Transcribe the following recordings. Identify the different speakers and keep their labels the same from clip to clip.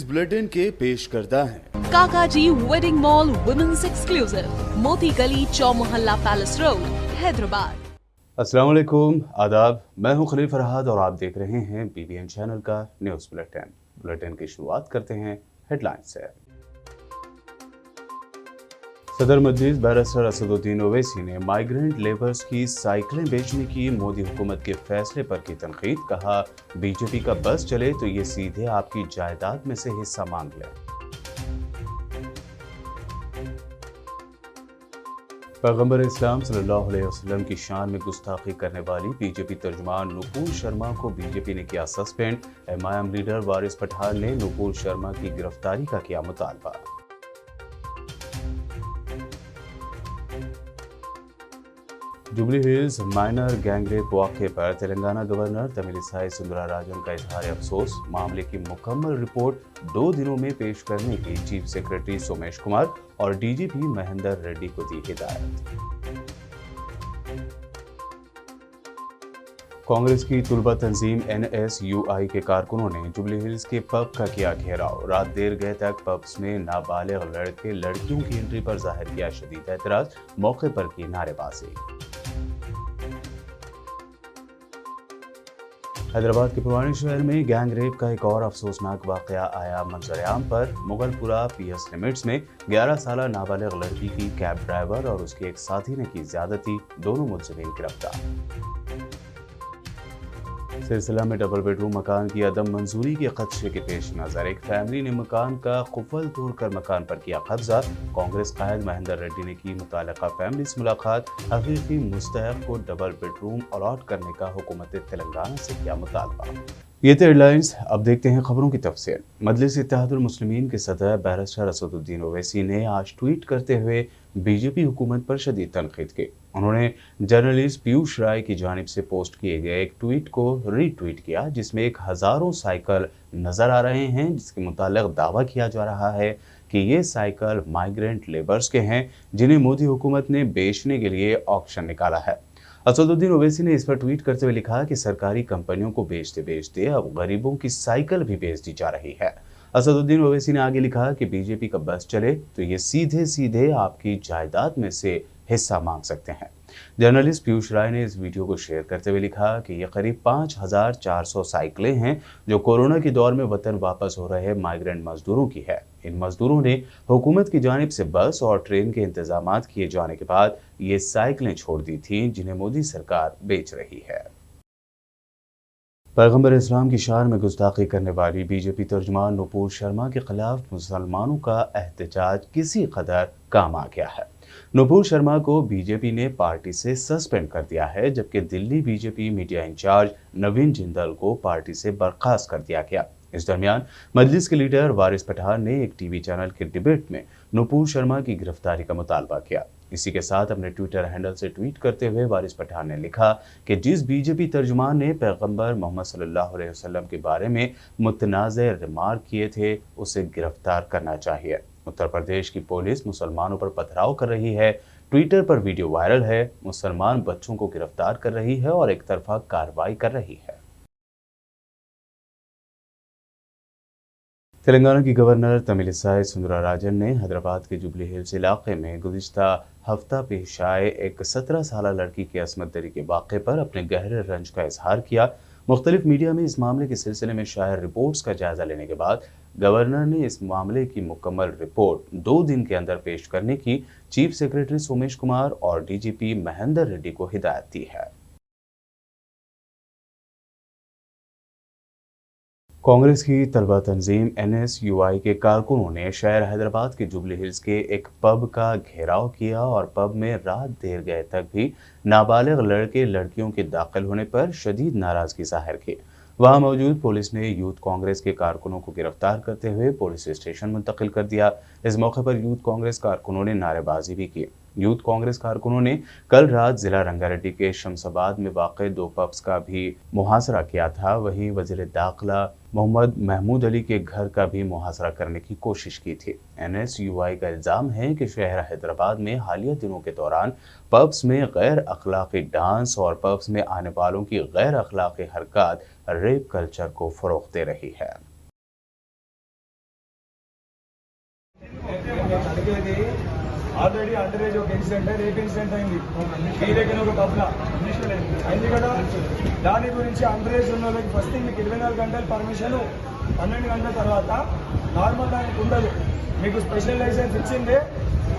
Speaker 1: News bulletin के पेश करता है
Speaker 2: काकाजी वेडिंग मॉल वुमेन्स एक्सक्लूसिव, मोती गली, चौमुहल्ला पैलेस रोड, हैदराबाद।
Speaker 3: अस्सलाम वालेकुम, आदाब। मैं हूं खलील फरहाद और आप देख रहे हैं BBN चैनल का न्यूज़ बुलेटिन की शुरुआत करते हैं हेडलाइन से। सदर मजलिस बैरिस्टर असदुद्दीन ओवैसी ने माइग्रेंट लेबर्स की साइकिलें बेचने की मोदी हुकूमत के फैसले पर की तनकीद। कहा, बीजेपी का बस चले तो ये सीधे आपकी जायदाद में से हिस्सा मांग ले। पैगंबर इस्लाम सल्लल्लाहु अलैहि वसल्लम की शान में गुस्ताखी करने वाली बीजेपी तर्जुमान नुपुर शर्मा को बीजेपी ने किया सस्पेंड। MIM लीडर वारिस पठान ने नुपुर शर्मा की गिरफ्तारी का किया मुतालबा। जुबली हिल्स माइनर गैंगरेप वाक़े पर तेलंगाना गवर्नर तमिलिसाई सुंदराराजन का इजहार अफसोस। मामले की मुकम्मल रिपोर्ट 2 दिनों में पेश करने की चीफ सेक्रेटरी सोमेश कुमार और DGP महेंदर रेड्डी को दी हिदायत। कांग्रेस की तुलबा तंजीम NSUI के कारकुनों ने जुबली हिल्स के पब का किया घेराव। रात देर गए तक पब्स में नाबालिग लड़के लड़कियों की एंट्री पर जाहिर किया शदीद एतराज। मौके पर की नारेबाजी। हैदराबाद के पुराने शहर में गैंग रेप का एक और अफसोसनाक वाकया आया मंजर-ए-आम पर। मुगलपुरा PS लिमिट्स में 11 साला नाबालिग लड़की की कैब ड्राइवर और उसके एक साथी ने की ज्यादती। दोनों मुलजिमीन गिरफ्तार। सिलसिला में डबल बेडरूम मकान की अदम मंजूरी के खदशे के पेश नजर एक फैमिली ने मकान का कुफल तोड़कर मकान पर किया कब्जा। कांग्रेस कायद महेंदर रेड्डी ने की मुतालिका फैमिली से मुलाकात। हकीकी मुस्तहक को डबल बेडरूम अलॉट करने का हुकूमत तेलंगाना से किया मुतालबा। ये थे हेडलाइंस। अब देखते हैं खबरों की तफसील। मजलिस इत्तेहादुल मुस्लिमीन के सदर बैरिस्टर असदुद्दीन ओवैसी ने आज ट्वीट करते हुए बीजेपी हुकूमत पर शदीद तनकीद की। उन्होंने जर्नलिस्ट पीयूष राय की जानिब से पोस्ट किए गए एक ट्वीट को रीट्वीट किया जिसमें एक हज़ारों साइकिल नजर आ रहे हैं, जिसके मुतालिक दावा किया जा रहा है कि ये साइकिल माइग्रेंट लेबर्स के हैं जिन्हें मोदी हुकूमत ने बेचने के लिए ऑक्शन निकाला है। असदुद्दीन ओवैसी ने इस पर ट्वीट करते हुए लिखा कि सरकारी कंपनियों को बेचते बेचते अब गरीबों की साइकिल भी बेच दी जा रही है। असदुद्दीन ओवैसी ने आगे लिखा कि बीजेपी का बस चले तो ये सीधे सीधे आपकी जायदाद में से हिस्सा मांग सकते हैं। जर्नलिस्ट पीयूष राय ने इस वीडियो को शेयर करते हुए लिखा कि ये करीब 5400 साइकिलें हैं जो कोरोना के दौर में वतन वापस हो रहे माइग्रेंट मजदूरों की है। इन मजदूरों ने हुकूमत की जानिब से बस और ट्रेन के इंतजामात किए जाने के बाद ये साइकिलें छोड़ दी थीं जिन्हें मोदी सरकार बेच रही है। पैगंबर इस्लाम की शान में गुस्ताखी करने वाली बीजेपी तर्जुमान नुपुर शर्मा के खिलाफ मुसलमानों का एहतजाज किसी कदर काम आ गया है। नुपुर शर्मा को बीजेपी ने पार्टी से सस्पेंड कर दिया है, जबकि दिल्ली बीजेपी मीडिया इंचार्ज नवीन जिंदल को पार्टी से बर्खास्त कर दिया गया। इस दरमियान मजलिस के लीडर वारिस पठान ने एक टीवी चैनल के डिबेट में नुपुर शर्मा की गिरफ्तारी का मुतालबा किया। इसी के साथ अपने ट्विटर हैंडल से ट्वीट करते हुए वारिस पठान ने लिखा कि जिस बीजेपी तर्जुमान ने पैगंबर मोहम्मद सल्लल्लाहु अलैहि वसल्लम के बारे में मुतनाज़े रिमार्क किए थे उसे गिरफ्तार करना चाहिए। उत्तर प्रदेश की पुलिस मुसलमानों पर पथराव कर रही है। ट्विटर पर वीडियो वायरल है। मुसलमान बच्चों को गिरफ्तार कर रही है और एक तरफा कार्रवाई कर रही है। तेलंगाना की गवर्नर तमिलिसाई सुंदराराजन ने हैदराबाद के जुबली हिल्स इलाके में गुज़िश्ता हफ्ता पेश आए एक 17 साला लड़की की असमत दरी के वाक़े पर अपने गहरे रंज का इजहार किया। मुख्तलिफ मीडिया में इस मामले के सिलसिले में शायर रिपोर्ट्स का जायजा लेने के बाद गवर्नर ने इस मामले की मुकम्मल रिपोर्ट 2 दिन के अंदर पेश करने की चीफ सेक्रेटरी सोमेश कुमार और DGP महेंदर रेड्डी को हिदायत दी है। कांग्रेस की तलबा तंजीम NSUI के कारकुनों ने शहर हैदराबाद के जुबली हिल्स के एक पब का घेराव किया और पब में रात देर गए तक भी नाबालिग लड़के लड़कियों के दाखिल होने पर शदीद नाराजगी जाहिर की। वहां मौजूद पुलिस ने यूथ कांग्रेस के कारकुनों को गिरफ्तार करते हुए पुलिस स्टेशन मुंतकिल कर दिया। इस मौके पर यूथ कांग्रेस कारकुनों ने नारेबाजी भी की। यूथ कांग्रेस कारकुनों ने कल रात जिला रंगारेड्डी के शमसाबाद में वाक़े 2 पब्स का भी मुहासरा किया था। वहीं वज़ीर दाखिला मोहम्मद महमूद अली के घर का भी मुहासरा करने की कोशिश की थी। NSUI का इल्ज़ाम है कि शहर हैदराबाद में हालिया दिनों के दौरान पब्स में गैर अखलाकी डांस और पब्स में आने वालों की गैर अखलाकी हरकत रेप कल्चर को फ़रोग़ दे रही है।
Speaker 4: నేను అడిగేది ఆల్రెడీ అండర్ ఏజ్ ఒక ఇన్సిడెంట్ రేప్ ఇన్సిడెంట్ అయింది మీ దగ్గర ఒక కప్లా అయింది కదా. దాని గురించి అండర్ ఏజ్ ఉన్న వాళ్ళకి ఫస్ట్ మీకు 24 గంటల పర్మిషన్ 12 గంటల తర్వాత నార్మల్ దానికి ఉండదు. మీకు స్పెషల్ లైసెన్స్ ఇచ్చిందే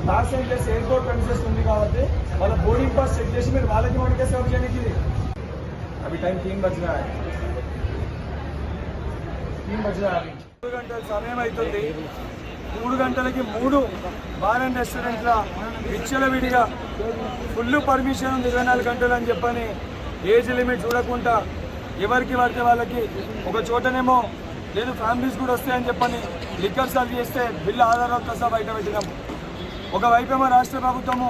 Speaker 4: లాస్ ఏంజలస్ ఎయిర్పోర్ట్ ప్రెమిసెస్ ఉంది కాబట్టి వాళ్ళ బోర్డింగ్ పాస్ చెక్ చేసి మీరు వాళ్ళకి మనకే సర్వ్ చేయడానికి అవి టైం 3 बज रहा है 3 గంటల సమయం అవుతుంది. 3 గంటలకి 3 బార్ అండ్ రెస్టారెంట్ల విచ్చలవిడిగా ఫుల్ పర్మిషన్ ఉంది 24 గంటలు అని చెప్పని ఏజ్ లిమిట్ చూడకుండా ఎవరికి పడితే వాళ్ళకి ఒక చోటనేమో లేదు ఫ్యామిలీస్ కూడా వస్తాయని చెప్పని లిక్కర్ సర్వ్ చేస్తే బిల్లు ఆధారాలతో సహా బయట పెట్టినాం. ఒకవైపేమో రాష్ట్ర ప్రభుత్వము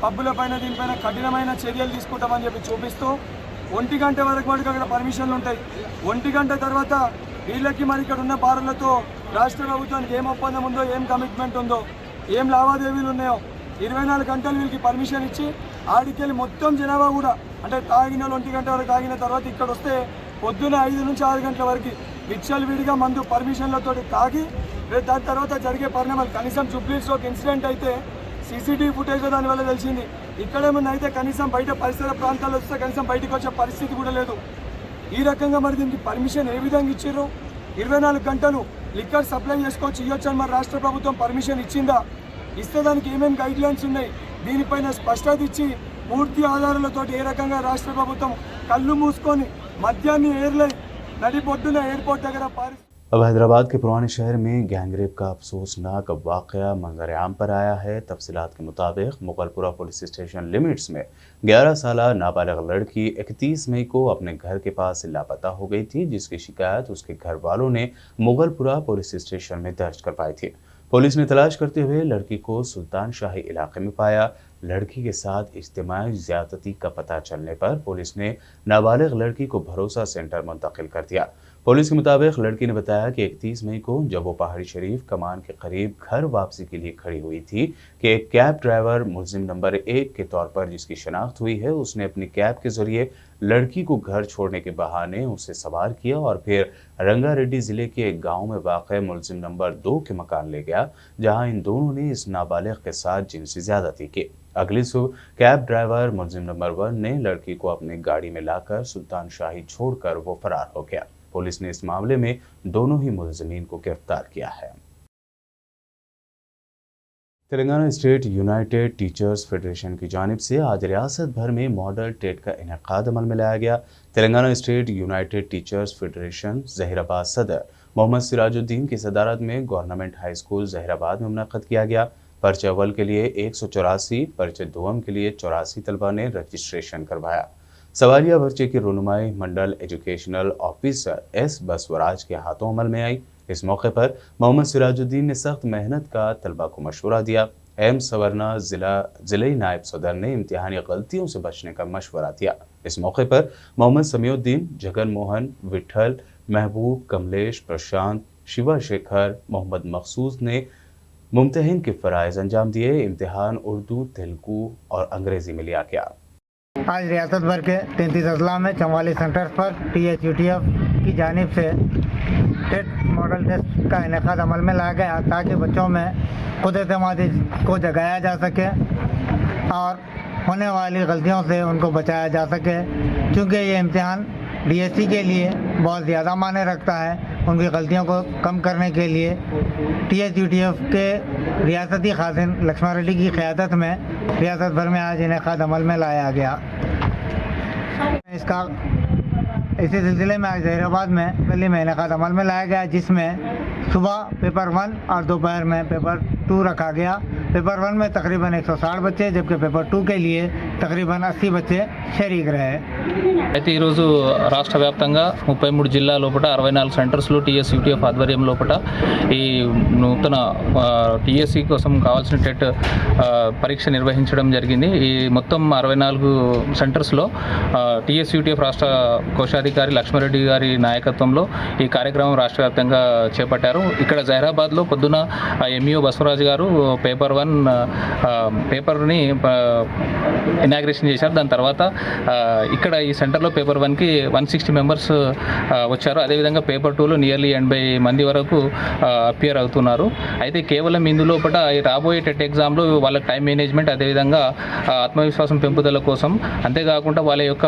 Speaker 4: పబ్బుల పైన దీనిపైన కఠినమైన చర్యలు తీసుకుంటామని చెప్పి చూపిస్తూ 1 గంట వరకు అక్కడ పర్మిషన్లు ఉంటాయి. 1 గంట తర్వాత వీళ్ళకి మరి ఇక్కడ ఉన్న బారులతో రాష్ట్ర ప్రభుత్వానికి ఏం ఒప్పందం ఉందో, ఏం కమిట్మెంట్ ఉందో, ఏం లావాదేవీలు ఉన్నాయో 24 గంటలు వీళ్ళకి పర్మిషన్ ఇచ్చి ఆడికెళ్ళి మొత్తం జనాభా కూడా అంటే తాగిన 1 గంట వరకు తాగిన తర్వాత ఇక్కడ వస్తే పొద్దున్న 5 నుంచి 6 గంటల వరకు విచ్చలవిడిగా మందు పర్మిషన్లతో తాగి దాని తర్వాత జరిగే పరిణామాలు కనీసం జూబ్లీస్లో ఒక ఇన్సిడెంట్ అయితే సీసీటీవీ ఫుటేజ్ దానివల్ల తెలిసింది. ఇక్కడేమన్నా అయితే కనీసం బయట పరిసర ప్రాంతాల్లో వస్తే కనీసం బయటకు వచ్చే పరిస్థితి కూడా లేదు. ఈ రకంగా మరి దీనికి పర్మిషన్ ఏ విధంగా ఇచ్చారు? 24 గంటలు లిక్కర్ సప్లై చేసుకోవచ్చు ఇవ్వచ్చు అని మరి రాష్ట్ర ప్రభుత్వం పర్మిషన్ ఇచ్చిందా? ఇస్తే దానికి ఏమేమి గైడ్ లైన్స్ ఉన్నాయి దీనిపైన స్పష్టత ఇచ్చి పూర్తి ఆధారాలతో ఏ రకంగా రాష్ట్ర ప్రభుత్వం కళ్ళు మూసుకొని మద్యాన్ని ఏర్లై నడిపొడ్డున एयरपोर्ट దగ్గర
Speaker 3: अब हैदराबाद के पुराने शहर में गैंगरेप का अफसोसनाक वाक़या मंजर आम पर आया है। तफसीलात के मुताबिक मुगलपुरा पुलिस स्टेशन लिमिट्स में 11 साल नाबालिग लड़की 31 मई को अपने घर के पास लापता हो गई थी, जिसकी शिकायत उसके घर वालों ने मुगलपुरा पुलिस स्टेशन में दर्ज करवाई थी। पुलिस ने तलाश करते हुए लड़की को सुल्तान शाही इलाके में पाया। लड़की के साथ इज्तिमाई ज़्यादती का पता चलने पर पुलिस ने नाबालिग लड़की को भरोसा सेंटर मुंतकिल कर दिया। पुलिस के मुताबिक लड़की ने बताया कि 31 मई को जब वो पहाड़ी शरीफ कमान के करीब घर वापसी के लिए खड़ी हुई थी कि एक कैब ड्राइवर मुलजिम नंबर 1 के तौर पर जिसकी शनाख्त हुई है, उसने अपनी कैब के जरिए लड़की को घर छोड़ने के बहाने उसे सवार किया और फिर रंगारेड्डी ज़िले के एक गांव में वाक़ मुलजिम नंबर 2 के मकान ले गया, जहां इन दोनों ने इस नाबालिग के साथ जिनसी ज़्यादती की। अगली सुबह कैब ड्राइवर मुलजिम नंबर 1 ने लड़की को अपनी गाड़ी में लाकर सुल्तान शाही छोड़कर वो फरार हो गया। पुलिस ने इस मामले में दोनों ही मुलजिमीन को गिरफ्तार किया है। Telangana state united teachers federation की जानिब से आज रियासत भर में मॉडल टेट का इनेकाद अमल में लाया गया। Telangana state united teachers federation Zaheerabad सदर मोहम्मद सिराजुद्दीन की सदारत में गवर्नमेंट हाई स्कूल जहीराबाद में मुनक़्क़द किया गया। पर्चे अव्वल के लिए 184, पर्चे दोम के लिए 84 तलबा ने रजिस्ट्रेशन करवाया। सवालिया पर्चे की रुनुमाई मंडल एजुकेशनल ऑफिसर एस बसवराज के हाथों अमल में आई। इस मौके पर मोहम्मद सिराजुद्दीन ने सख्त मेहनत का तलबा को मशवरा दिया। एम सवरना ज़िले नायब सदर ने इम्तिहानी गलतियों से बचने का मशवरा दिया। इस मौके पर मोहम्मद समीउद्दीन, जगन मोहन, विठल, महबूब, कमलेश, प्रशांत, शिवा शेखर, मोहम्मद मखसूस ने मुम्तहिन के फ़राइज़ अंजाम दिए। इम्तिहान उर्दू, तेलुगू और अंग्रेज़ी में लिया गया।
Speaker 5: आज रियासत भर के 33 अजला में 44 सेंटर्स पर THUTF की जानिब से टेट मॉडल टेस्ट का इनेकाद अमल में लाया गया ताकि बच्चों में खुद एतमादी को जगाया जा सके और होने वाली गलतियों से उनको बचाया जा सके। क्योंकि ये इम्तिहान DSC के लिए बहुत ज़्यादा मायने रखता है, उनकी गलतियों को कम करने के लिए THUTF के रियासती खादिम लक्ष्मण रेड्डी की क़यादत में रियासत भर में आज इनेकाद अमल में लाया गया। इसका इसी सिलसिले में आज जहीराबाद में दिल्ली में इनेकाद अमल में लाया गया, जिसमें सुबह पेपर 1 और दोपहर में पेपर 2 रखा गया। पेपर 1 में तकरीबन 160 बच्चे, जबकि पेपर 2 के लिए तकरीबन 80 बच्चे शरीक रहे।
Speaker 6: అయితే ఈరోజు రాష్ట్ర వ్యాప్తంగా 33 జిల్లా లోపల 64 సెంటర్స్లో TSUTF ఆధ్వర్యం లోపల ఈ నూతన TSC కోసం కావాల్సిన టెట్ పరీక్ష నిర్వహించడం జరిగింది. ఈ మొత్తం 64 సెంటర్స్లో TSUTF రాష్ట్ర కోశాధికారి లక్ష్మారెడ్డి గారి నాయకత్వంలో ఈ కార్యక్రమం రాష్ట్ర వ్యాప్తంగా చేపట్టారు. ఇక్కడ జహీరాబాద్లో పొద్దున MEO బసవరాజు గారు పేపర్ పేపర్ని ఇనాగ్రేషన్ చేశారు. దాని తర్వాత ఇక్కడ ఈ సెంటర్లో పేపర్ 1కి 160 మెంబర్స్ వచ్చారు. అదేవిధంగా పేపర్ 2లో నియర్లీ 80 మంది వరకు అపియర్ అవుతున్నారు. అయితే కేవలం ఇందులోపట రాబోయే టెట్ ఎగ్జామ్లో వాళ్ళ టైం మేనేజ్మెంట్, అదేవిధంగా ఆత్మవిశ్వాసం పెంపుదల కోసం, అంతేకాకుండా వాళ్ళ యొక్క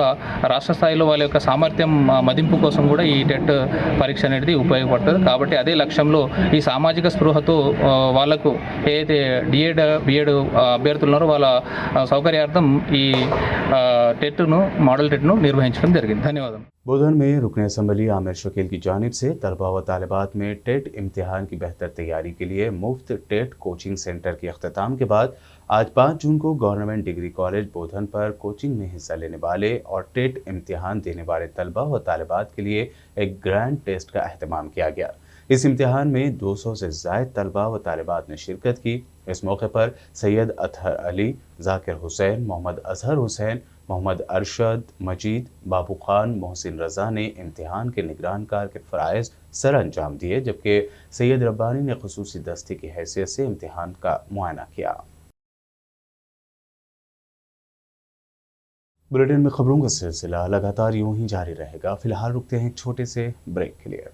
Speaker 6: రాష్ట్ర స్థాయిలో వాళ్ళ యొక్క సామర్థ్యం మదింపు కోసం కూడా ఈ టెట్ పరీక్ష అనేది ఉపయోగపడుతుంది. కాబట్టి అదే లక్ష్యంలో ఈ సామాజిక స్పృహతో వాళ్లకు ఏదైతే బిఎడ్ అభ్యర్థులు ఉన్నారో వాళ్ళ సౌకర్యార్థం ఈ మॉडल टेट నిర్వహించడం జరిగింది. ధన్యవాదాలు.
Speaker 3: बोधन में रुकन असम्बली आमिर शकील की जानिब से तलबा व तालिबात में टेट इम्तिहान की बेहतर तैयारी के लिए मुफ्त टेट कोचिंग सेंटर के अख्ताम के बाद आज 5 जून को गवर्नमेंट डिग्री कॉलेज बोधन पर कोचिंग में हिस्सा लेने वाले और टेट इम्तिहान देने वाले तलबा व तालिबात के लिए एक ग्रैंड टेस्ट का अहतमाम किया गया। इस इम्तिहान में 200 से ज़ायद तलबा व तालिबात ने शिरकत की। इस मौके पर सैयद अतहर अली, जाकिर हुसैन, मोहम्मद अजहर हुसैन, मोहम्मद अरशद, मजीद, बाबू खान, मोहसिन रज़ा ने इम्तिहान के निगरानकार के फ़राइज़ सर अंजाम दिए, जबकि सैयद रब्बानी ने ख़ुसूसी दस्ते की हैसियत से इम्तिहान का मुआयना किया। बुलेटिन में खबरों का सिलसिला लगातार यूं ही जारी रहेगा। फिलहाल रुकते हैं एक छोटे से ब्रेक के लिए।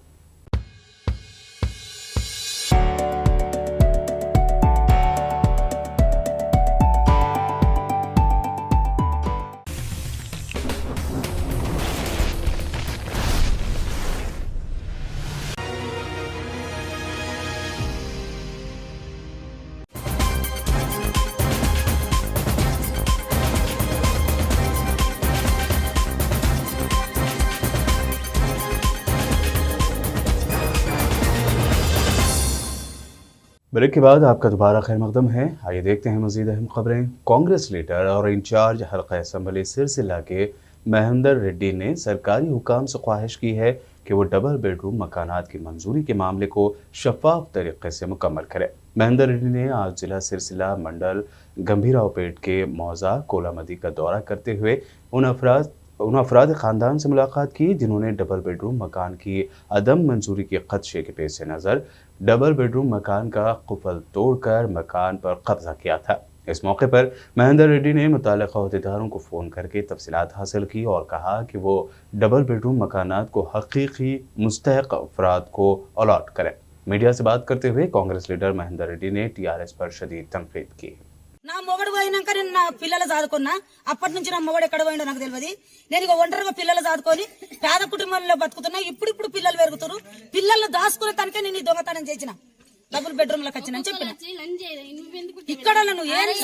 Speaker 3: ब्रेक के बाद आपका दोबारा खैर मकदम है। आइए देखते हैं मज़ीद अहम खबरें। कांग्रेस लीडर और इंचार्ज हल्का असम्बली सिरसिला के महेंद्र रेड्डी ने सरकारी हुकाम से ख्वाहिश की है कि वो डबल बेडरूम मकानात की मंजूरी के मामले को शफाफ तरीके से मुकम्मल करे। महेंद्र रेड्डी ने आज जिला सिरसिला मंडल गंभीरावपेट के मौजा कोलामदी का दौरा करते हुए उन अफराद ख़ानदान से मुलाकात की जिन्होंने डबल बेडरूम मकान की अदम मंजूरी के खदशे के पेश नज़र डबल बेडरूम मकान का कुफल तोड़कर मकान पर कब्जा किया था। इस मौके पर महेंद्र रेड्डी ने मुताल्लिक़ा अहदेदारों को फ़ोन करके तफसीलात हासिल की और कहा कि वो डबल बेडरूम मकानात को हकीकी मुस्तहक़ अफराद को अलॉट करें। मीडिया से बात करते हुए कांग्रेस लीडर महेंद्र रेड्डी ने TRS पर शदीद तनकीद की।
Speaker 7: నా మొగడు పోయినాక నేను నా పిల్లలు చదువుకున్నా. అప్పటి నుంచి నా మొగడు ఎక్కడ పోయిండో నాకు తెలియదు. నేను ఇక ఒంటరిగా పిల్లలు చదువుకొని పేద కుటుంబంలో బతుకుతున్నా. ఇప్పుడు పిల్లలు పెరుగుతారు. పిల్లలు దాచుకునే తనకే నేను ఈ దొంగతనం చేసిన. డబుల్ బెడ్రూమ్ లకు వచ్చిన చెప్పిన ఇక్కడ నువ్వు ఏంది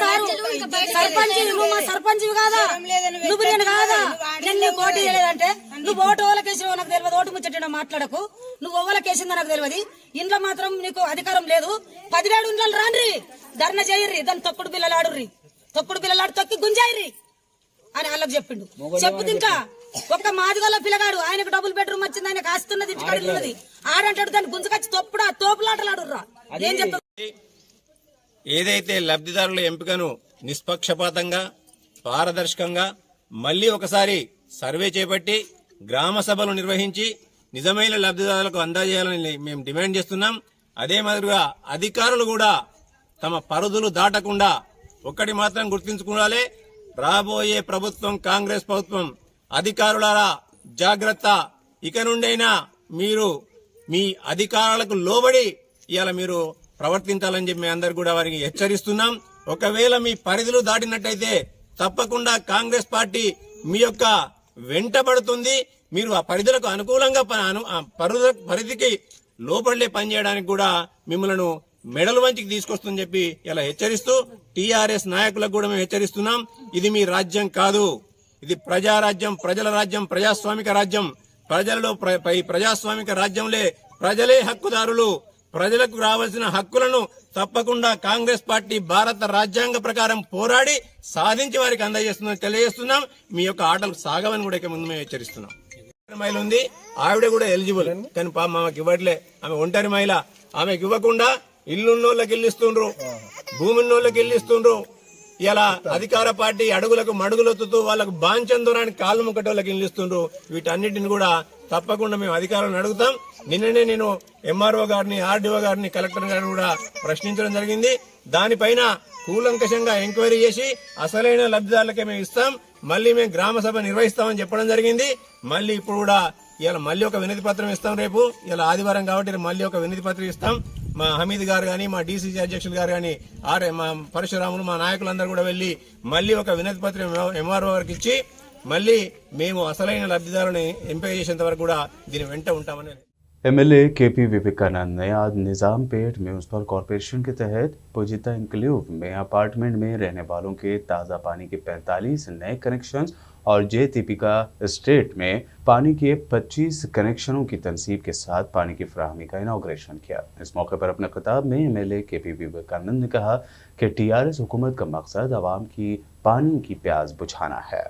Speaker 7: సారు సర్పంచ్ నువ్వు మా సర్పంచ్ కాదా, నువ్వు నేను కాదా, నేను నీకు ఓటు చేయలేదంటే నువ్వు ఓటు ఓలకేసినో నాకు తెలియదు. ఓటు ముచ్చట మాట్లాడకు. నువ్వు ఓవలకేసిందో నాకు తెలియదు. ఇంట్లో మాత్రం నీకు అధికారం లేదు. 17 ఇంట్లో రాండ్రి ధర్నా చేయర్రి, దాన్ని తొక్కుడు పిల్లలు ఆడుర్రి, తొక్కుడు పిల్లలు ఆడు తొక్కి గుంజాయిర్రి అని వాళ్ళకి చెప్పిండు. చెప్పుది ఇంకా ఒక్క మాదిగల పిల్లగాడు ఆయనకు డబుల్ బెడ్రూమ్ వచ్చింది, ఆయనకు ఆస్తున్నది, ఇంటికాడ ఉన్నది, ఆడంటాడు దాన్ని గుంజుకొచ్చి తోపులాటలాడుర్రా. ఏం చెప్తా?
Speaker 8: ఏదైతే లబ్ధిదారుల ఎంపికను నిష్పక్షపాతంగా పారదర్శకంగా మళ్లీ ఒకసారి సర్వే చేపట్టి గ్రామ సభలు నిర్వహించి నిజమైన లబ్ధిదారులకు అందజేయాలని మేము డిమాండ్ చేస్తున్నాం. అదే మాదిరిగా అధికారులు కూడా తమ పరిధులు దాటకుండా ఒక్కటి మాత్రం గుర్తుంచుకోవాలి, రాబోయే ప్రభుత్వం కాంగ్రెస్ ప్రభుత్వం అధికారులారా జాగ్రత్త, ఇక నుండైనా మీరు మీ అధికారులకు లోబడి ఇవాళ మీరు ప్రవర్తించాలని చెప్పి మేము అందరు కూడా వారికి హెచ్చరిస్తున్నాం. ఒకవేళ మీ పరిధులు దాటినట్టయితే తప్పకుండా కాంగ్రెస్ పార్టీ మీ యొక్క వెంటబడుతుంది. మీరు ఆ పరిధులకు అనుకూలంగా పరిధికి లోపలే పనిచేయడానికి కూడా మిమ్మల్ని మెడలు వంచికి తీసుకొస్తుందని చెప్పి ఇలా హెచ్చరిస్తూ TRS నాయకులకు కూడా మేము హెచ్చరిస్తున్నాం. ఇది మీ రాజ్యం కాదు, ఇది ప్రజారాజ్యం, ప్రజల రాజ్యం, ప్రజాస్వామిక రాజ్యం. ప్రజలలో ప్రజాస్వామిక రాజ్యంలో ప్రజలే హక్కుదారులు. ప్రజలకు రావాల్సిన హక్కులను తప్పకుండా కాంగ్రెస్ పార్టీ భారత రాజ్యాంగ ప్రకారం పోరాడి సాధించి వారికి అందజేస్తుందని తెలియజేస్తున్నాం. మీ యొక్క ఆటలు సాగవని కూడా ఇక ముందు మేము హెచ్చరిస్తున్నాం. మహిళ ఉంది, ఆవిడ కూడా ఎలిజిబుల్, కానీ పాపం ఆమెకి ఇవ్వట్లే. ఆమె ఒంటరి మహిళ, ఆమెకి ఇవ్వకుండా ఇల్లున్నోళ్ళకి ఇల్లు ఇస్తుండ్రు, భూమి ఉన్నోళ్ళకి ఇల్లు ఇస్తుండ్రు. ఇలా అధికార పార్టీ అడుగులకు మడుగులొత్తుతూ వాళ్ళకు బాంచం దూరానికి కాళ్ళు ముక్కటోళ్ళకి ఇల్లిస్తుండ్రు. వీటన్నిటిని కూడా తప్పకుండా మేము అధికారులను అడుగుతాం. నిన్ననే నేను ఎంఆర్ఓ గారిని, ఆర్డీఓ గారిని, కలెక్టర్ గారిని కూడా ప్రశ్నించడం జరిగింది. దానిపైన కూలంకషంగా ఎంక్వైరీ చేసి అసలైన లబ్ధిదారులకే మేము ఇస్తాం, మళ్ళీ మేము గ్రామ సభ నిర్వహిస్తామని చెప్పడం జరిగింది. మళ్ళీ ఇప్పుడు కూడా ఇలా మళ్ళీ ఒక వినతి పత్రం ఇస్తాం. రేపు ఇలా ఆదివారం కాబట్టి మళ్ళీ ఒక వినతి పత్రం ఇస్తాం. మా హమీద్ గారు గాని, మా డీసీసీ అధ్యక్షులు గారు గాని, మా పరశురాములు, మా నాయకులందరూ కూడా వెళ్లి మళ్ళీ ఒక వినతి పత్రం ఎంఆర్ఓ గారికి ఇచ్చి మళ్ళీ మేము అసలైన లబ్ధిదారుని ఎంపిక చేసేంత వరకు కూడా దీని వెంట ఉంటామని.
Speaker 3: एमएलए केपी विवेकानंद ने आज निजामपेट म्यूनसिपल कॉरपोरेशन के तहत पुजिता इंक्लेव में अपार्टमेंट में रहने वालों के ताज़ा पानी के 45 नए कनेक्शन और जेतिपिका स्टेट में पानी के 25 कनेक्शनों की तनसीब के साथ पानी की फराहमी का इनाग्रेशन किया। इस मौके पर अपने खिताब में एमएलए केपी विवेकानंद ने कहा कि टीआरएस हुकूमत का मकसद आवाम की पानी की प्यास बुझाना है।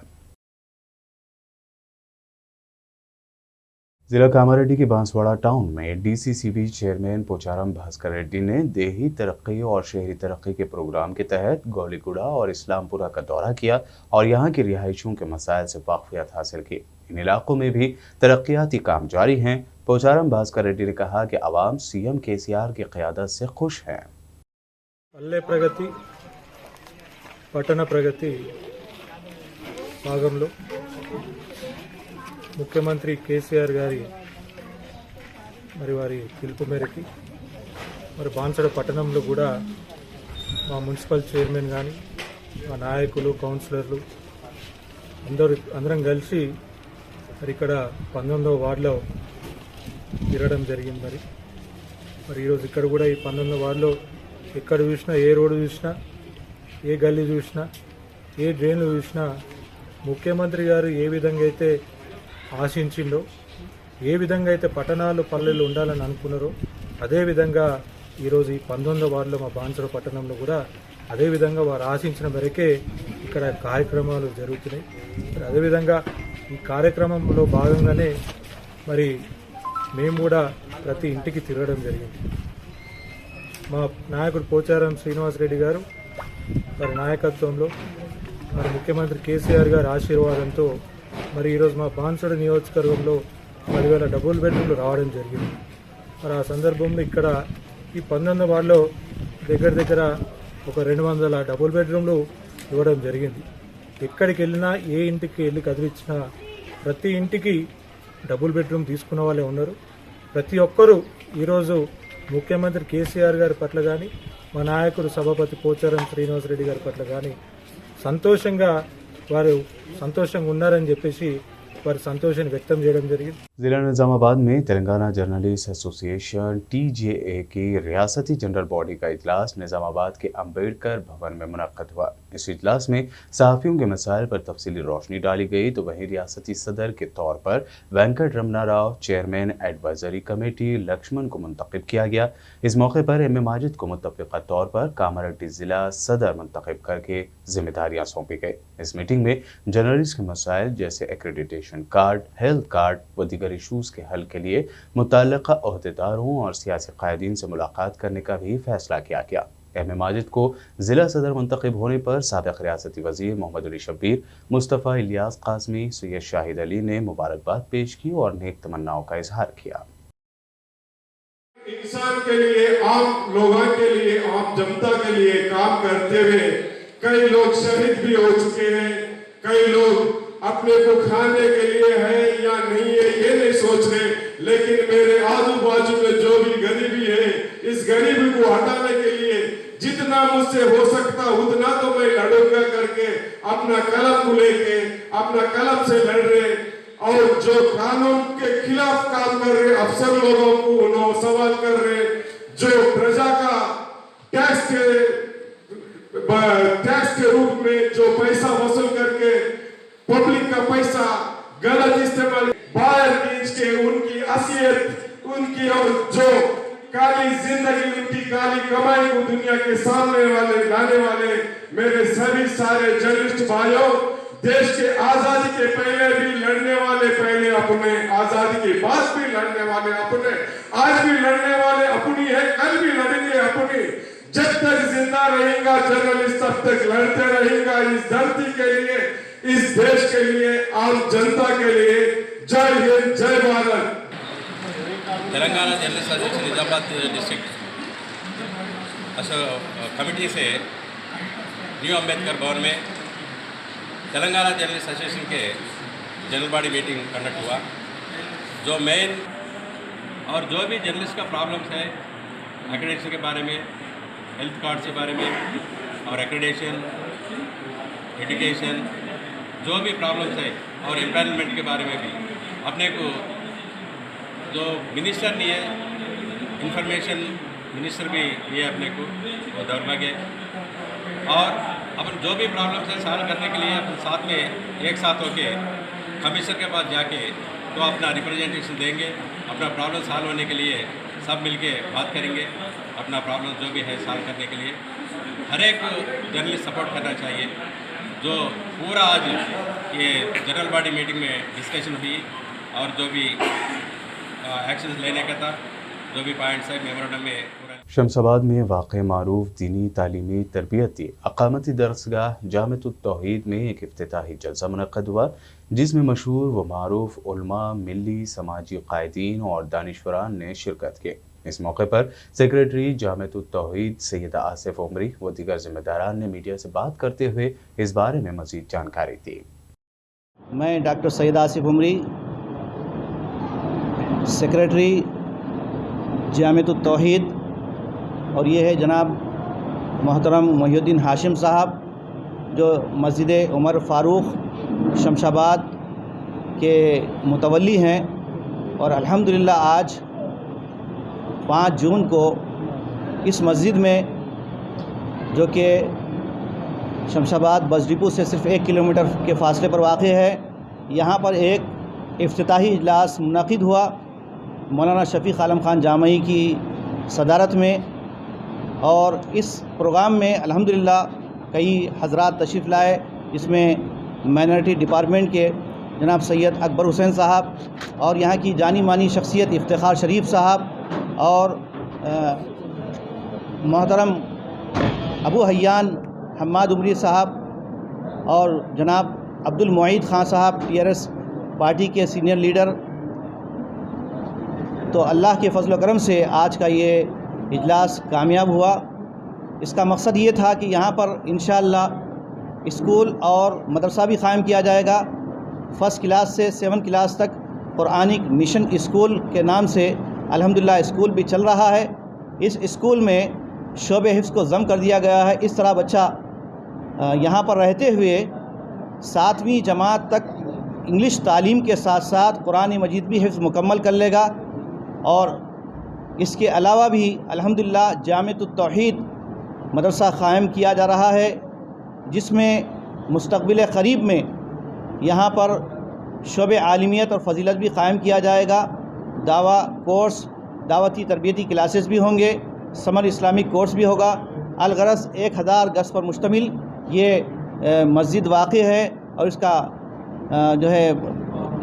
Speaker 3: जिला कामारेड्डी के बांसवाड़ा टाउन में डीसीसीबी चेयरमैन पोचाराम भास्कर रेड्डी ने देही तरक्की और शहरी तरक्की के प्रोग्राम के तहत गौलीकुड़ा और इस्लामपुरा का दौरा किया और यहाँ की रिहायशियों के मसाइल से वाकफियत हासिल की। इन इलाकों में भी तरक्याती काम जारी हैं। पोचाराम भास्कर रेड्डी ने कहा कि आवाम सीएम केसीआर की क़यादत से खुश हैं।
Speaker 9: పల్లె ప్రగతి పట్టణ ప్రగతి భాగంలో ముఖ్యమంత్రి కేసీఆర్ గారి వారి పిలుపు మేరకి బాన్సడ పట్టణంలో కూడా మా మున్సిపల్ చైర్మన్ కానీ, మా నాయకులు, కౌన్సిలర్లు అందరం కలిసి ఇక్కడ 19వ వార్డులో తిరగడం జరిగింది. మరి ఈరోజు ఇక్కడ కూడా ఈ 19వ వార్డులో ఎక్కడ చూసినా, ఏ రోడ్డు చూసినా, ఏ గల్లీ చూసినా, ఏ డ్రైన్లు చూసినా ముఖ్యమంత్రి గారు ఏ విధంగా అయితే ఆశించిండో, ఏ విధంగా అయితే పట్టణాలు పల్లెలు ఉండాలని అనుకున్నారో అదేవిధంగా ఈరోజు ఈ 19వ వార్డులో మా బాన్సడ పట్టణంలో కూడా అదేవిధంగా వారు ఆశించిన మేరకే ఇక్కడ కార్యక్రమాలు జరుగుతున్నాయి. అదేవిధంగా ఈ కార్యక్రమంలో భాగంగానే మేము కూడా ప్రతి ఇంటికి తిరగడం జరిగింది. మా నాయకుడు పోచారం శ్రీనివాస్ రెడ్డి గారు నాయకత్వంలో ముఖ్యమంత్రి కేసీఆర్ గారి ఆశీర్వాదంతో ఈరోజు మా బాన్సడ నియోజకవర్గంలో 10,000 డబుల్ బెడ్రూమ్లు రావడం జరిగింది. ఆ సందర్భంలో ఇక్కడ ఈ 19వ వార్డులో దగ్గర ఒక 200 డబుల్ బెడ్రూమ్లు ఇవ్వడం జరిగింది. ఎక్కడికి వెళ్ళినా, ఏ ఇంటికి వెళ్ళి కదిలించినా ప్రతి ఇంటికి డబుల్ బెడ్రూమ్ తీసుకున్న వాళ్ళే ఉన్నారు. ప్రతి ఒక్కరూ ఈరోజు ముఖ్యమంత్రి కేసీఆర్ గారి పట్ల కానీ, మా నాయకుడు సభాపతి పోచారం శ్రీనివాస్ రెడ్డి గారి పట్ల కానీ వారు సంతోషంగా ఉన్నారని చెప్పేసి వారి సంతోషాన్ని వ్యక్తం చేయడం జరిగింది.
Speaker 3: जिला निजामाबाद में तेलंगाना जर्नलिस्ट एसोसिएशन टीजेए की रियासती जनरल बॉडी का इजलास निजामाबाद के अम्बेडकर भवन में मुनक्कद हुआ। इस इजलास में सहाफ़ियों के मसाइल पर तफसीली रोशनी डाली गई तो वहीं रियासती सदर के तौर पर Venkat Ramana Rao, chairman advisory committee Lakshman को मुंतखब किया गया। इस मौके पर एम ए माजिद को मुतफ़िक़ा तौर पर कामारेड्डी ज़िला सदर मुंतखब करके जिम्मेदारियाँ सौंपी गई। इस मीटिंग में जर्नलिस्ट के मसाइल जैसे एक्रेडिटेशन कार्ड, हेल्थ कार्ड व दीगर इशूज़ के हल के लिए मुतल्लिक़ा अहदेदारों और सियासी क़ायदीन से मुलाकात करने का भी फैसला किया गया। एम ए माजिद को ज़िला सदर मुंतखब होने पर साबिक़ रियासती वज़ीर मोहम्मद अली शब्बीर, मुस्तफ़ा इलियास काज़मी, सैयद शाहिद अली ने मुबारकबाद पेश की और नेक तमन्नाओं का इजहार किया।
Speaker 10: इंसान के लिए, आम लोगों के लिए, आम जनता के लिए काम करते हुए कई लोग शहीद भी हो चुके हैं। कई लोग अपने को खाने के लिए है या नहीं है ये नहीं सोच रहे, लेकिन मेरे आजू बाजू में जो भी गरीबी है, इस गरीबी को हटाने के लिए जितना मुझसे हो सकता उतना तो मैं लड़ूंगा करके अपना कलम को लेके अपना कलम से लड़ रहे और जो कानून के खिलाफ काम कर रहे अफसर लोगों को उन्होंने सवाल कर रहे, जो प्रजा का टैक्स के रूप में जो पैसा वसूल करके पब्लिक का पैसा गलत इस्तेमाल बाहर खींच के उनकी असलियत उनकी और जो काली जिंदगी उनकी काली कमाई को दुनिया के सामने लाने वाले मेरे सभी सारे जर्नलिस्ट भाइयों, देश के आजादी के पहले भी लड़ने वाले पहले अपने, आजादी के बाद भी लड़ने वाले अपने, आज भी लड़ने वाले अपनी है, कल भी लड़ेंगे अपनी। जब तक जिंदा रहेगा जर्नलिस्ट तब तक लड़ते रहेगा इस धरती के लिए, इस देश के लिए, आम जनता के लिए। जय हिंद, जय Bharat.
Speaker 8: Telangana journalist association Nizamabad district committee से न्यू अम्बेडकर भवन में तेलंगाना जर्नलिस्ट एसोसिएशन के जनरल बॉडी मीटिंग कंडक्ट हुआ। जो मेन और जो भी जर्नलिस्ट का प्रॉब्लम्स है एक्रेडिटेशन के बारे में, हेल्थ कार्ड के बारे में और एक्रेडिटेशन, एजुकेशन, जो भी प्रॉब्लम्स है और एम्प्लॉयमेंट के बारे में भी अपने को जो मिनिस्टर नहीं है, इंफॉर्मेशन मिनिस्टर भी ये अपने को वो दौर्भाग्य, और अपन जो भी प्रॉब्लम्स है सॉल्व करने के लिए अपन साथ में एक साथ होके कमिश्नर के पास जाके तो अपना रिप्रेजेंटेशन देंगे, अपना प्रॉब्लम सॉल्व होने के लिए सब मिलके बात करेंगे, अपना प्रॉब्लम जो भी है सॉल्व करने के लिए हर एक जर्नलिस्ट सपोर्ट करना चाहिए। जो पूरा आज ये जनरल बॉडी मीटिंग में डिस्कशन हुई और जो भी एक्शन लेने का था, जो भी पॉइंट्स है मेमोरेंडम में पूरा।
Speaker 3: शमशाबाद में वाक़ मारूफ दीनी तालीमी तरबियती अक़ामती दरसगाह जामिअतुत तौहीद में एक इफ्तिताही जलसा मुनक़्क़द हुआ, जिसमें मशहूर व मारूफ उलमा, मिली समाजी कायदीन और दानिशवरान ने शिरकत की। इस मौके पर सेक्रेटरी जामिअतुत तौहीद सैयदा आसिफ उमरी व दीगर ज़िम्मेदारान ने मीडिया से बात करते हुए इस बारे में मज़ीद जानकारी दी।
Speaker 11: मैं डॉक्टर सैयदा आसिफ उमरी, सेक्रेटरी जामिअतुत तौहीद, और ये है जनाब मोहतरम मोहिउद्दीन हाशिम साहब जो मस्जिद उमर फ़ारूक शमशाबाद के मुतवल्ली हैं, और अल्हम्दुलिल्लाह आज 5 जून को इस मस्जिद में जो कि शमशाबाद बस डिपो से सिर्फ़ 1 किलोमीटर के फ़ासले पर वाक़ है, यहाँ पर एक इफ्तिताही इजलास मुनक़्क़िद हुआ मौलाना शफ़ीक़ आलम ख़ान जामई की सदारत में। और इस प्रोग्राम में अल्हम्दुलिल्लाह कई हज़रात तशरीफ़ लाए, जिसमें माइनॉरिटी डिपार्टमेंट के जनाब सैयद अकबर हुसैन साहब और यहाँ की जानी मानी शख्सियत इफ्तिखार शरीफ साहब और मोहतरम अबू हयान हम्माद उमरी साहब और जनाब अब्दुल मुईद ख़ान साहब TRS पार्टी के सीनियर लीडर। तो अल्लाह के फजल व करम से आज का ये इजलास कामयाब हुआ। इसका मकसद ये था कि यहाँ पर इंशाअल्लाह स्कूल और मदरसा भी क़ायम किया जाएगा। फ़र्स्ट क्लास से 7 क्लास तक कुरानिक मिशन स्कूल के नाम से अल्हम्दुलिल्लाह स्कूल भी चल रहा है। इस स्कूल में शोबे हिफ्ज़ को ज़म कर दिया गया है। इस तरह बच्चा यहाँ पर रहते हुए 7वीं जमात तक इंग्लिश तालीम के साथ साथ कुरान मजीद भी हिफ्ज़ मुकम्मल कर लेगा। और इसके अलावा भी अल्हम्दुलिल्लाह जामिअतुत तौहीद मदरसा क़ायम किया जा रहा है, जिसमें मुस्तक़बिल क़रीब में यहाँ पर शोबे आलिमियत और फ़जीलत भी क़ायम किया जाएगा। दावा कोर्स, दावती तरबियती क्लासेस भी होंगे, समर इस्लामिक कोर्स भी होगा। अलगरज़ 1000 गज़ पर मुश्तमिल ये मस्जिद वाक़ है, और इसका जो है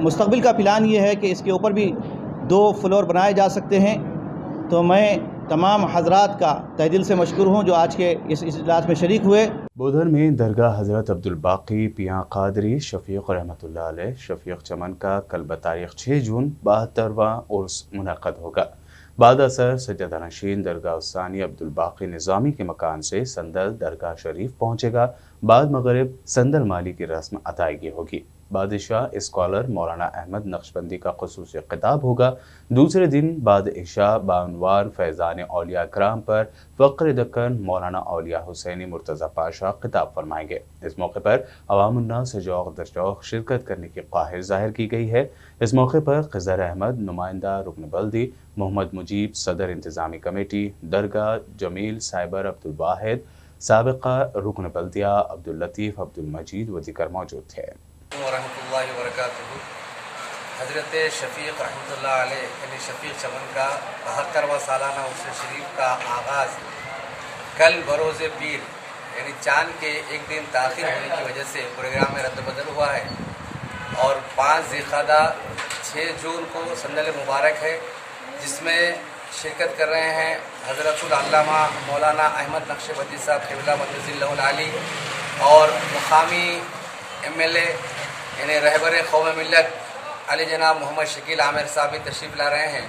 Speaker 11: मुस्तक़बिल का प्लान ये है कि इसके ऊपर भी 2 फ्लोर बनाए जा सकते हैं। तो मैं तमाम हज़रात का तहे दिल से मशकूर हूँ जो आज के इस इजलास में शरीक हुए।
Speaker 3: बोधर में दरगाह हज़रत अब्दुल बाक़ी पिया क़ादरी शफ़ीक़ रहमतुल्लाह अलैह शफ़ीक़ चमन का कल बतारीख़ 6 जून 72वां उर्स मुनक़्क़द होगा। बाद असर सज्जदा नशीन दरगाह उस्तानी अब्दुल बाक़ी निज़ामी के मकान से संदल दरगाह शरीफ पहुँचेगा। बाद मग़रिब संदल माली की रस्म अदायगी होगी। बादशाह स्कॉलर मौलाना अहमद नक्शबंदी का ख़ुसूसी खिताब होगा। दूसरे दिन बाद इशा बानवार फैज़ान औलिया कराम पर फ़क्र दक्कन मौलाना औलिया हुसैनी मुर्तज़ा पाशा खिताब फरमाएंगे। इस मौके पर अवामुन्नास से जौक़ दर जौक़ शिरकत करने की ख्वाहिश ज़ाहिर की गई है। इस मौके पर ख़िज़र अहमद नुमाइंदा रुकन बल्दी, मोहम्मद मुजीब सदर इंतज़ामी कमेटी, दरगाह जमील साइबर अब्दुल वाहिद, साबिक़ा रुकन बल्दिया अब्दुल लतीफ़ अब्दुल मजीद व दीगर मौजूद थे।
Speaker 12: वरहमतुल्लाहि वबरकातुहू। हज़रत शफ़ीक़ रहमतुल्लाह अलैह यानी शफ़ीक़ चमन का 72वां सालाना उर्स शरीफ का आगाज़ कल बरोज़ पीर यानी चाँद के एक दिन ताख़िर होने की वजह से प्रोग्राम में रद्द-बदल हुआ है, और 5 ज़िलक़ादा 6 जून को संदल मुबारक है, जिसमें शिरकत कर रहे हैं हज़रतुल अल्लामा मौलाना अहमद नक्शबंदी साहब क़िबला मदजिल्लहुल आली और मुकामी MLA यानी रहबर कौम मिल्लत अली जनाब मोहम्मद शकील आमिर साहब भी तशरीफ़ ला रहे हैं।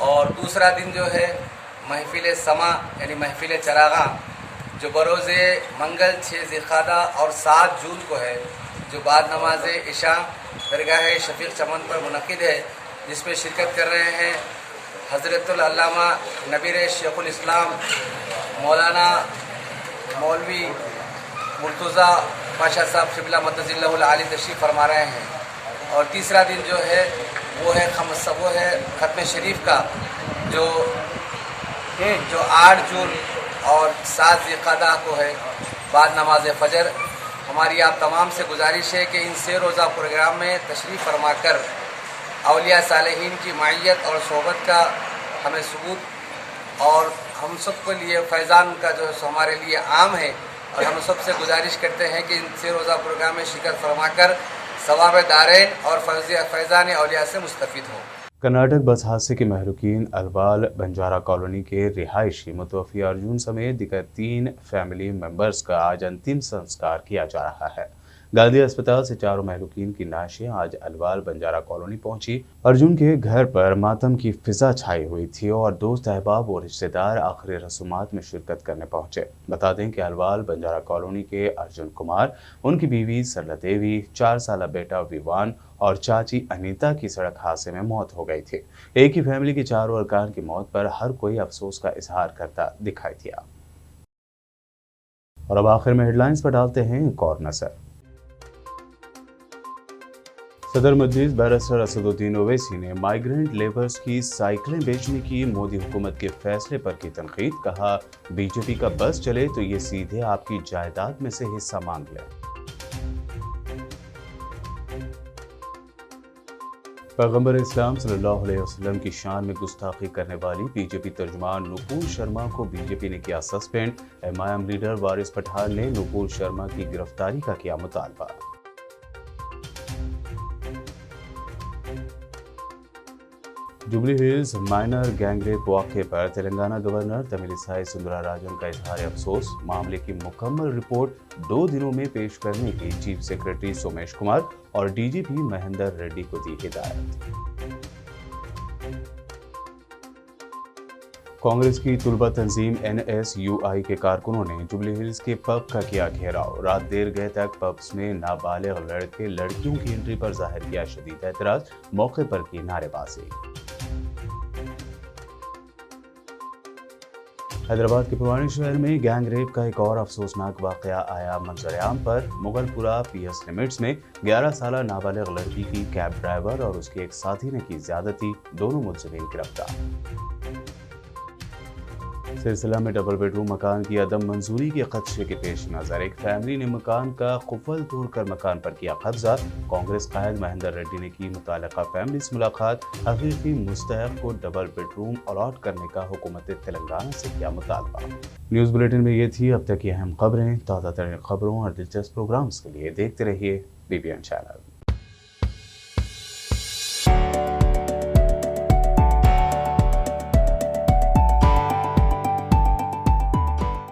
Speaker 12: और दूसरा दिन जो है महफिल समा यानी महफिल चरागा जो बरोज़ मंगल 6 ज़िलक़ादा और 7 जून को है, जो बाद नमाज इशा दरगाह शफीक चमन पर मुनक़िद है, जिसमें शिरकत कर रहे हैं हज़रतुल अल्लामा नबीर शेखुल इस्लाम मौलाना मौलवी मुर्तज़ा पाशा साहब क़िबला मदजिल्लहुल आली तशरीफ़ फरमा रहे हैं। और तीसरा दिन जो है वो है ख़त्म शरीफ का जो 8 जून और 7 ज़िलक़ादा को है बाद नमाज फ़जर। हमारी आप तमाम से गुजारिश है कि इन 6 रोज़ा प्रोग्राम में तशरीफ़ फरमा कर औलिया सालेहीन की मायत और सोहबत का हमें सबूत और हम सब के लिए फैज़ान का जो हमारे लिए आम है, और हम सब से गुजारिश करते हैं कि इन 6 रोज़ा प्रोग्राम में शिरकत फरमा कर सवाब दारैन और फैज़ान औलिया से मुस्तफ़िद हों।
Speaker 3: कर्नाटक बस हादसे के महरूकीन अलवाल बंजारा कॉलोनी के रिहायशी मुतवफ़ी अर्जुन समेत दिगर 3 फैमिली मेंबर्स का आज अंतिम संस्कार किया जा रहा है। गांधी अस्पताल से चारों महरूकीन की नाशें आज अलवाल बंजारा कॉलोनी पहुंची। अर्जुन के घर पर मातम की फिजा छाई हुई थी और दोस्त अहबाब और रिश्तेदार आखिरी रसूमात में शिरकत करने पहुंचे। बता दें कि अलवाल बंजारा कॉलोनी के अर्जुन कुमार, उनकी बीवी सरला देवी, 4 साला बेटा विवान और चाची अनीता की सड़क हादसे में मौत हो गई थी। एक ही फैमिली के चारों अरकान की मौत पर हर कोई अफसोस का इजहार करता दिखाई दिया। और अब आखिर में हेडलाइंस पर डालते हैं एक और नजर। सदर मजलिस बैरिस्टर असदुद्दीन ओवैसी ने माइग्रेंट लेबर्स की साइकिलें बेचने की मोदी हुकूमत के फैसले पर की तनकीद। कहा, बीजेपी का बस चले तो ये सीधे आपकी जायदाद में से हिस्सा मांग ले। पैगंबर इस्लाम सल्लल्लाहु अलैहि वसल्लम की शान में गुस्ताखी करने वाली बीजेपी तर्जुमान नुपुर शर्मा को बीजेपी ने किया सस्पेंड। एमआईएम लीडर वारिस पठान ने नुपुर शर्मा की गिरफ्तारी का किया मुतालबा। जुबली हिल्स माइनर गैंगरेप वाक़े पर तेलंगाना गवर्नर तमिलिसाई सुंदराराजन का इजहार अफसोस। मामले की मुकम्मल रिपोर्ट 2 दिनों में पेश करने की चीफ सेक्रेटरी सोमेश कुमार और डीजीपी महेंदर रेड्डी को दी हिदायत। कांग्रेस की तुलबा तंजीम NSUI के कारकुनों ने जुबली हिल्स के पब का किया घेराव। रात देर गए तक पब्स में नाबालिग लड़के लड़कियों की एंट्री पर जाहिर किया शदीद एतराज। मौके पर की नारेबाजी। हैदराबाद के पुराने शहर में गैंग रेप का एक और अफसोसनाक वाकया आया मंजर-ए-आम पर। मुगलपुरा PS लिमिट्स में 11 साला नाबालिग लड़की की कैब ड्राइवर और उसके एक साथी ने की ज्यादती। दोनों मुलजिमीन गिरफ्तार। सिलसिला में डबल बेडरूम मकान की अदम मंजूरी के खदशे के पेश नजर एक फैमिली ने मकान का कुफल तोड़कर मकान पर किया कब्जा। कांग्रेस कायद महेंदर रेड्डी ने की मुतालिका फैमिली से मुलाकात। हकीकी मुस्तहक को डबल बेडरूम अलॉट करने का हुकूमत तेलंगाना से किया मुतालबा। न्यूज़ बुलेटिन में ये थी अब तक की अहम खबरें। ताज़ा तरीन खबरों और दिलचस्प प्रोग्राम्स के लिए देखते रहिए BBN चैनल।